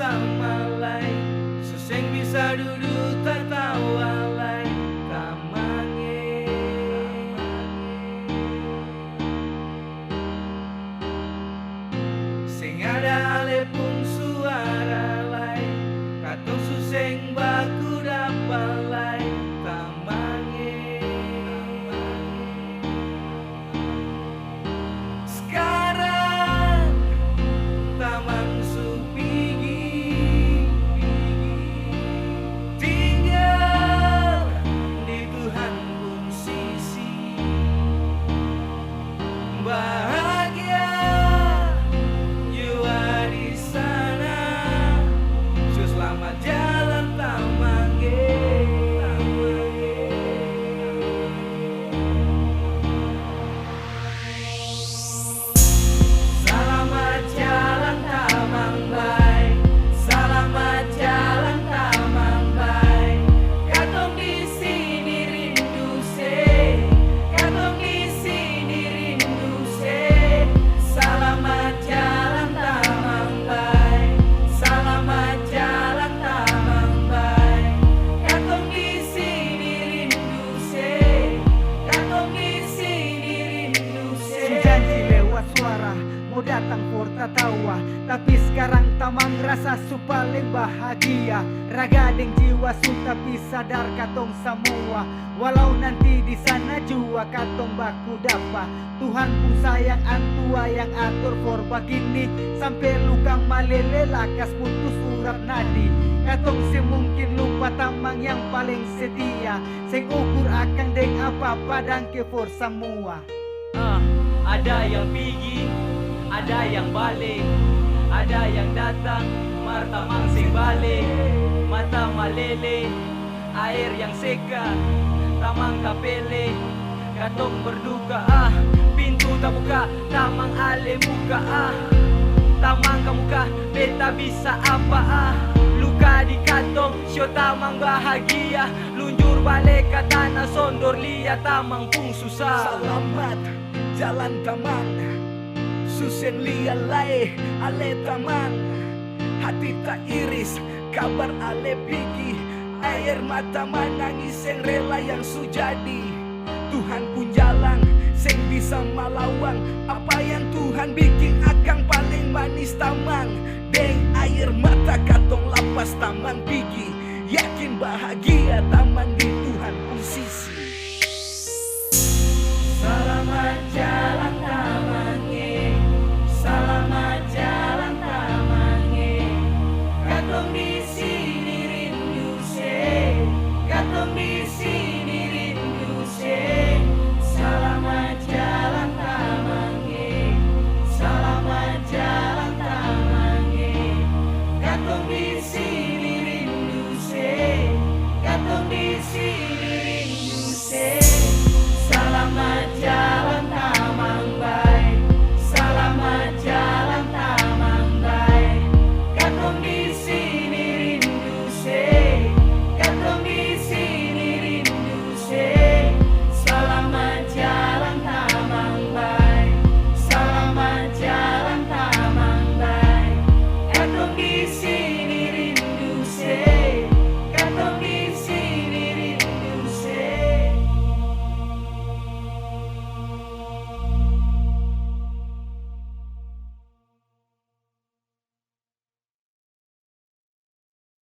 tamalay suseng bisa duduk tatawalay tamange sing ada ale pun suara lay katong suseng baku dapalay tamange sekarang tamang supigi tinggal di Tuhan pun sisi bahagia jiwa di sana so selamat jalan tamange selamat jalan tamang bay selamat jalan tamang bay katong di sini rindu se katong di sini rindu se selamat jalan tamang bay selamat jalan tamang bay katong di sini rindu se katong di sini rindu se Janji lewat suara mau datang for tertawa, tapi sekarang tamang rasa su paling bahagia. Raga deng jiwa su tapi sadar katong semua, walau nanti di sana jua katong baku dapa. Tuhan pun sayang antua yang atur for begini, sampai lukang malele lakas putus urap nadi. Katong semungkin lupa tamang yang paling setia, sing ukur akan deng apa padang ke for semua. Ada yang pergi, ada yang balik, ada yang datang, martamang sing balik, mata malele, air yang seka, tamang kapele, katong berduka pintu tak buka, tamang ale buka tamang kamuka, beta bisa apa luka di kantong, syo tamang bahagia, lunjur balik ke tanah sondor liat tamang pung susah. Selamat jalan tamang suseng lialay ale tamang hati tak iris kabar ale pigi air mata menangis yang rela yang sujadi Tuhan pun jalan seng bisa malawang apa yang Tuhan bikin akang paling manis tamang deng air mata katong lapas tamang pigi yakin bahagia tamang di Tuhan pun sisi.